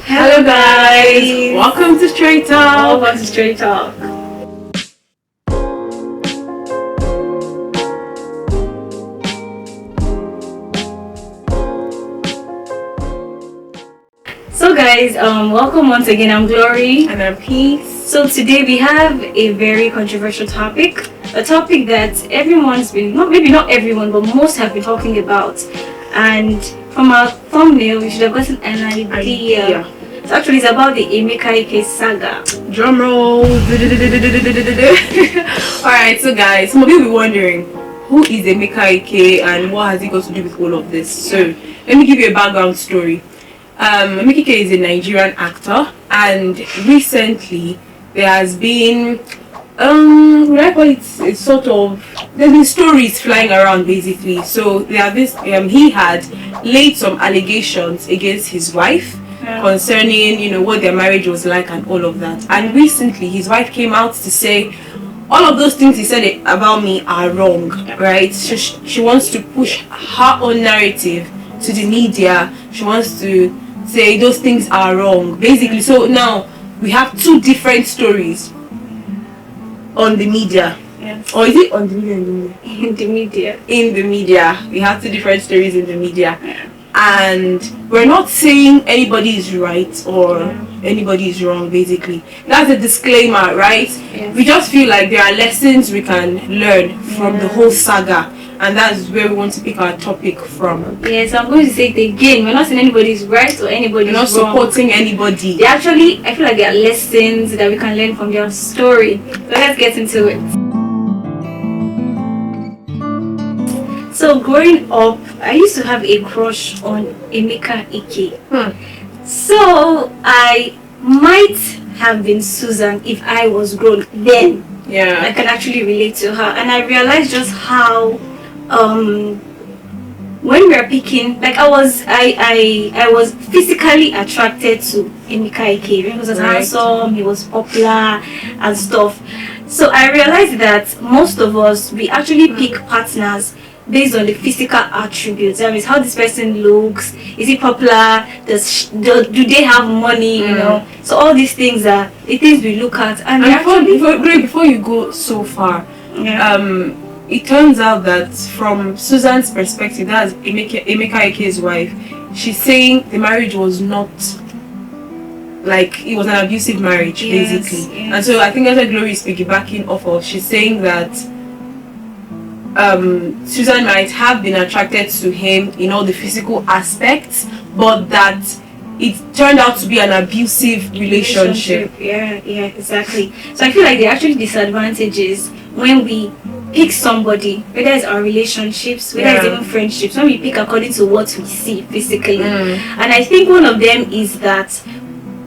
Hello guys! Welcome to Straight Talk! Welcome to Straight Talk. So guys, welcome once again. I'm Glory. And I'm Peace. So today we have a very controversial topic. A topic that everyone's been, maybe not everyone, but most have been talking about. And from our thumbnail, we should have gotten an idea. So actually it's about the Emeka Ike Saga. Drum roll. Alright, so guys, some of you will be wondering, who is Emeka Ike and what has it got to do with all of this? So let me give you a background story. Emeka Ike is a Nigerian actor, and recently there has been it's sort of, there's been stories flying around basically. So there are this he had laid some allegations against his wife concerning what their marriage was like and all of that. And recently his wife came out to say all of those things he said about me are wrong, right? She wants to push her own narrative to the media. She wants to say those things are wrong basically. So now we have two different stories on the media. Yes. Or is it on the media? In the media. In the media. We have two different stories in the media. Yeah. And we're not saying anybody is right or anybody is wrong basically. That's a disclaimer, right? Yes. We just feel like there are lessons we can learn from the whole saga. And that's where we want to pick our topic from. Yes, I'm going to say it again. We're not saying anybody's right or anybody's We're not wrong. supporting anybody. They actually, I feel like there are lessons that we can learn from their story. So let's get into it. So growing up, I used to have a crush on Emeka Ike. So I might have been Susan if I was grown then. Yeah. I can actually relate to her, and I realized just how when we were picking, like I was physically attracted to Emeka Ike because he was handsome, he was popular and stuff. So I realized that most of us, we actually pick partners based on the physical attributes. That means how this person looks, is he popular, do they have money, so all these things are the things we look at. And before you go so far, it turns out that from Susan's perspective, that's Emeka Ike's wife, she's saying the marriage was not like, it was an abusive marriage basically. Yes. And so I think that's what Glory is piggybacking off of. She's saying that Susan might have been attracted to him in all the physical aspects, but that it turned out to be an abusive relationship. Yeah, exactly. So I feel like there are actually disadvantages when we pick somebody, whether it's our relationships, whether it's even friendships, when we pick according to what we see physically. And I think one of them is that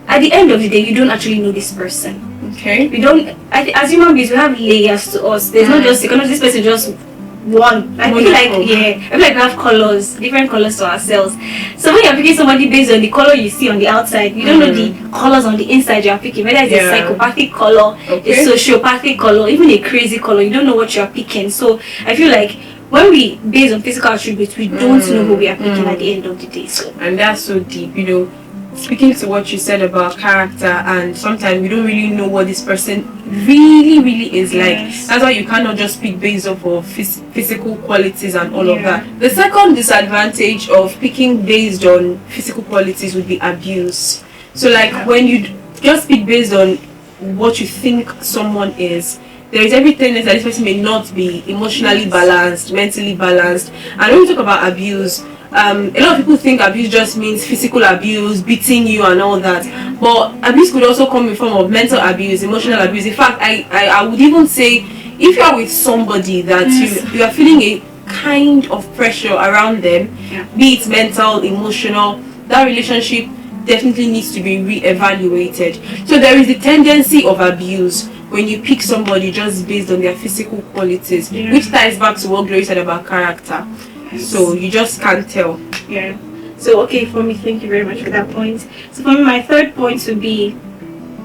at the end of the day, you don't actually know this person. Okay. We don't, as human beings, we have layers to us. There's not just, this person just one. I feel like we have colors, different colors to ourselves. So when you're picking somebody based on the color you see on the outside, you don't know the colors on the inside you're picking, whether it's a psychopathic color, a sociopathic color, even a crazy color. You don't know what you're picking. So I feel like when we base on physical attributes, we don't know who we are picking at the end of the day. So and that's so deep, speaking to what you said about character, and sometimes we don't really know what this person really is like. That's why you cannot just pick based off of physical qualities and all of that. The second disadvantage of picking based on physical qualities would be abuse. So like when you just pick based on what you think someone is, there is everything that this person may not be emotionally balanced, mentally balanced. And when we talk about abuse, a lot of people think abuse just means physical abuse, beating you and all that, but abuse could also come in form of mental abuse, emotional abuse. In fact, I would even say, if you are with somebody that you are feeling a kind of pressure around them, be it mental, emotional, that relationship definitely needs to be re-evaluated. So there is the tendency of abuse when you pick somebody just based on their physical qualities, which ties back to what Glory said about character. So you just can't tell. So okay, for me, thank you very much for that point. So for me, my third point would be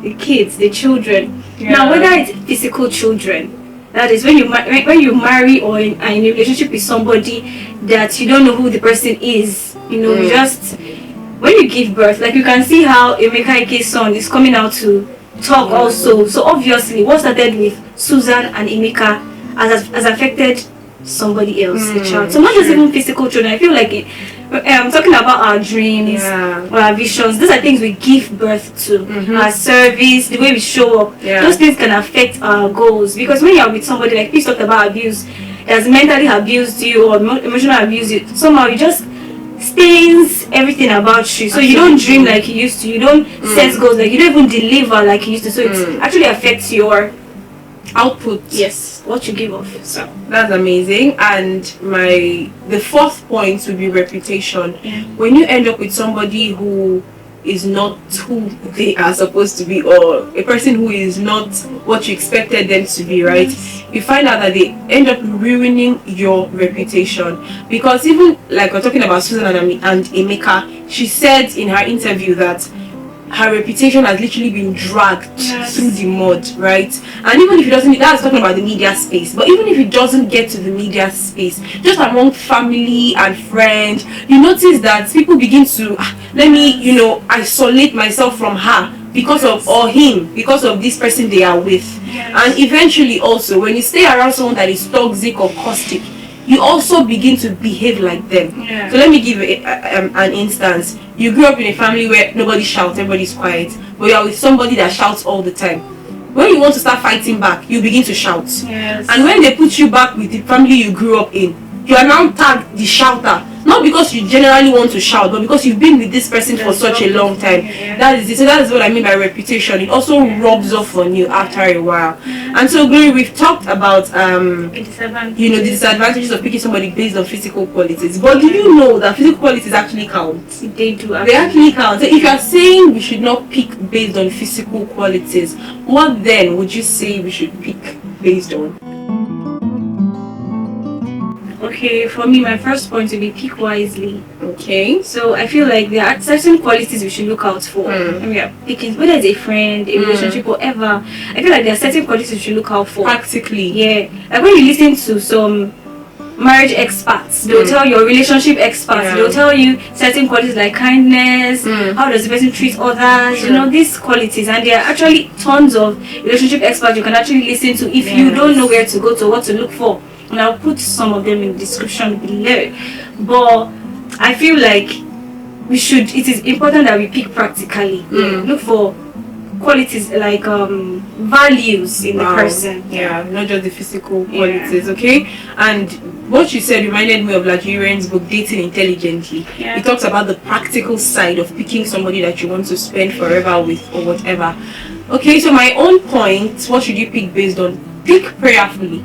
the kids, the children. Now, whether it's physical children, that is when you marry or in a relationship with somebody that you don't know who the person is, you just when you give birth, like you can see how Emeka Ike's son is coming out to talk also. So obviously, what started with Susan and Emeka has affected somebody else, the child. So not just even physical children. I feel like it. Talking about our dreams, or our visions, these are things we give birth to. Our service, the way we show up, those things can affect our goals. Because when you're with somebody, like please talk about abuse, that's mentally abused you or emotional abuse you, somehow it just stains everything about you. So you don't dream like you used to, you don't set goals, like you don't even deliver like you used to. So it actually affects your output. Yes, what you give off. So that's amazing. And the fourth point would be reputation. When you end up with somebody who is not who they are supposed to be, or a person who is not what you expected them to be, right? You find out that they end up ruining your reputation. Because even like we're talking about Susan and Emeka, she said in her interview that her reputation has literally been dragged through the mud, right? And even if it doesn't, that's talking about the media space, but even if it doesn't get to the media space, just among family and friends, you notice that people begin to let me, isolate myself from her because of, or him, because of this person they are with. And eventually also, when you stay around someone that is toxic or caustic, you also begin to behave like them. So let me give an instance. You grew up in a family where nobody shouts, everybody's quiet, but you are with somebody that shouts all the time. When you want to start fighting back, you begin to shout. And when they put you back with the family you grew up in, you are now tagged the shouter. Not because you generally want to shout, but because you've been with this person for such a long time. That is it. So that is what I mean by reputation. It also rubs off on you after a while. And so, Glory, we've talked about the disadvantages of picking somebody based on physical qualities. But do you know that physical qualities actually count? They do. They actually count. So if you are saying we should not pick based on physical qualities, what then would you say we should pick based on? Okay, for me, my first point would be pick wisely. Okay. So I feel like there are certain qualities we should look out for when we are picking, whether it's a friend, a relationship, whatever. I feel like there are certain qualities we should look out for. Practically. Yeah. Like when you listen to some marriage experts, they'll tell you, relationship experts, they'll tell you certain qualities like kindness, how does the person treat others, these qualities. And there are actually tons of relationship experts you can actually listen to if you don't know where to go to, what to look for. And I'll put some of them in the description below. But I feel like it is important that we pick practically. Look for qualities like values in the person. Not just the physical qualities, okay? And what you said reminded me of Iren's book, Dating Intelligently. It talks about the practical side of picking somebody that you want to spend forever with or whatever. Okay, so my own point, what should you pick based on? Pick prayerfully.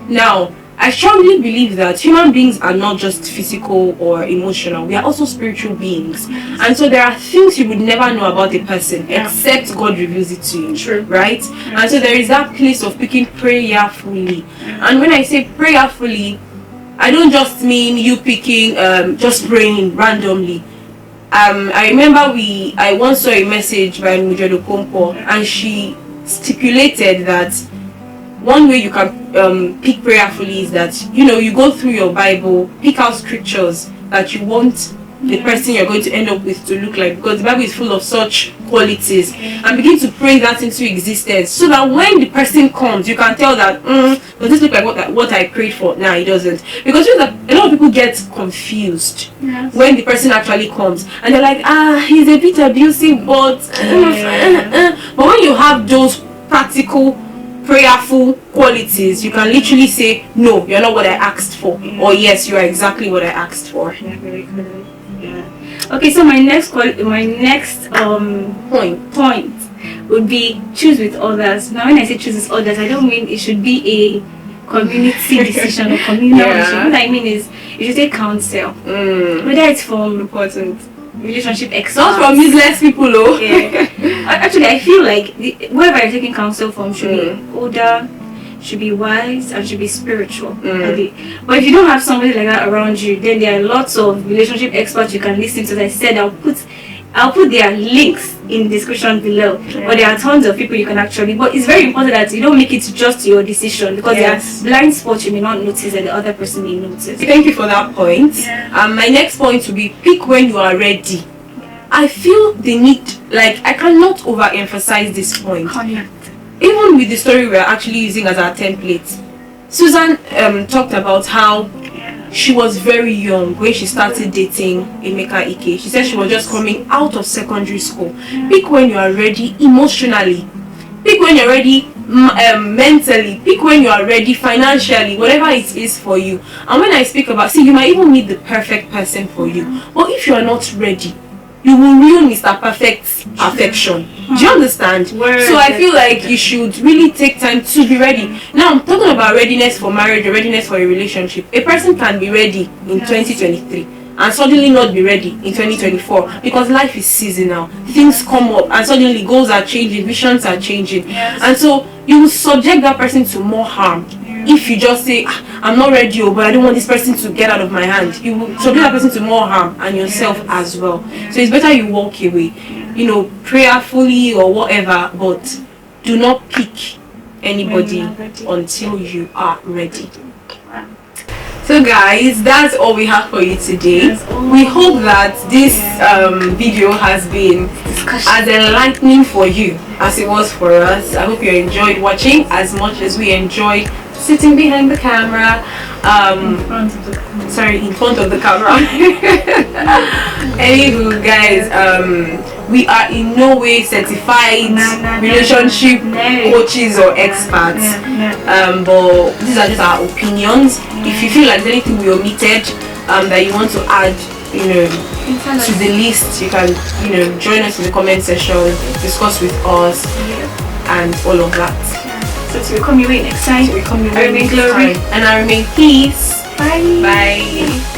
Now, I strongly believe that human beings are not just physical or emotional. We are also spiritual beings. And so there are things you would never know about a person except God reveals it to you. Right? And so there is that place of picking prayerfully. And when I say prayerfully, I don't just mean you picking, just praying randomly. I remember I once saw a message by Mujodo Kompo, and she stipulated that one way you can pick prayerfully is that you go through your Bible, pick out scriptures that you want the person you're going to end up with to look like, because the Bible is full of such qualities, and begin to pray that into existence, so that when the person comes, you can tell that does this look like what I prayed for? Nah, it doesn't. Because a lot of people get confused when the person actually comes, and they're like, he's a bit abusive, but but when you have those practical prayerful qualities, you can literally say, no, you're not what I asked for, or yes, you are exactly what I asked for. Okay, so my next point would be choose with others. Now when I say choose with others, I don't mean it should be a community decision or communal decision. What I mean is you should take counsel, whether it's from important relationship experts, not from useless people. Actually, I feel like whoever you're taking counsel from should be older, should be wise, and should be spiritual. But if you don't have somebody like that around you, then there are lots of relationship experts you can listen to. As I said, I'll put their links in the description below. But there are tons of people you can actually. But it's very important that you don't make it just your decision, because there are blind spots you may not notice and the other person may notice. Thank you for that point. My next point will be pick when you are ready. I feel they need, like, I cannot overemphasize this point. Even with the story we're actually using as our template, Susan talked about how she was very young when she started dating Emeka Ike. She said she was just coming out of secondary school. Pick when you are ready emotionally. Pick when you're ready mentally. Pick when you are ready financially. Whatever it is for you. And when I speak about, see, you might even meet the perfect person for you. But if you are not ready, you will ruin Mr. Perfect's affection. Do you understand? So I feel like you should really take time to be ready. Now I'm talking about readiness for marriage or readiness for a relationship. A person can be ready in 2023 and suddenly not be ready in 2024 because life is seasonal. Things come up and suddenly goals are changing, visions are changing. And so you will subject that person to more harm. If you just say, I'm not ready, but I don't want this person to get out of my hand, you will subject that person to more harm and yourself as well. So it's better you walk away, prayerfully or whatever, but do not pick anybody until you are ready. So guys, that's all we have for you today. We hope that this video has been as enlightening for you as it was for us. I hope you enjoyed watching as much as we enjoyed sitting behind the camera, in front of the camera. Anywho, guys, we are in no way certified relationship coaches or experts, but these are just our opinions. If you feel like there's anything we omitted that you want to add, to the list, you can join us in the comment section, discuss with us, and all of that. So to come your way next time. I remain glory. And I remain peace. Bye. Bye.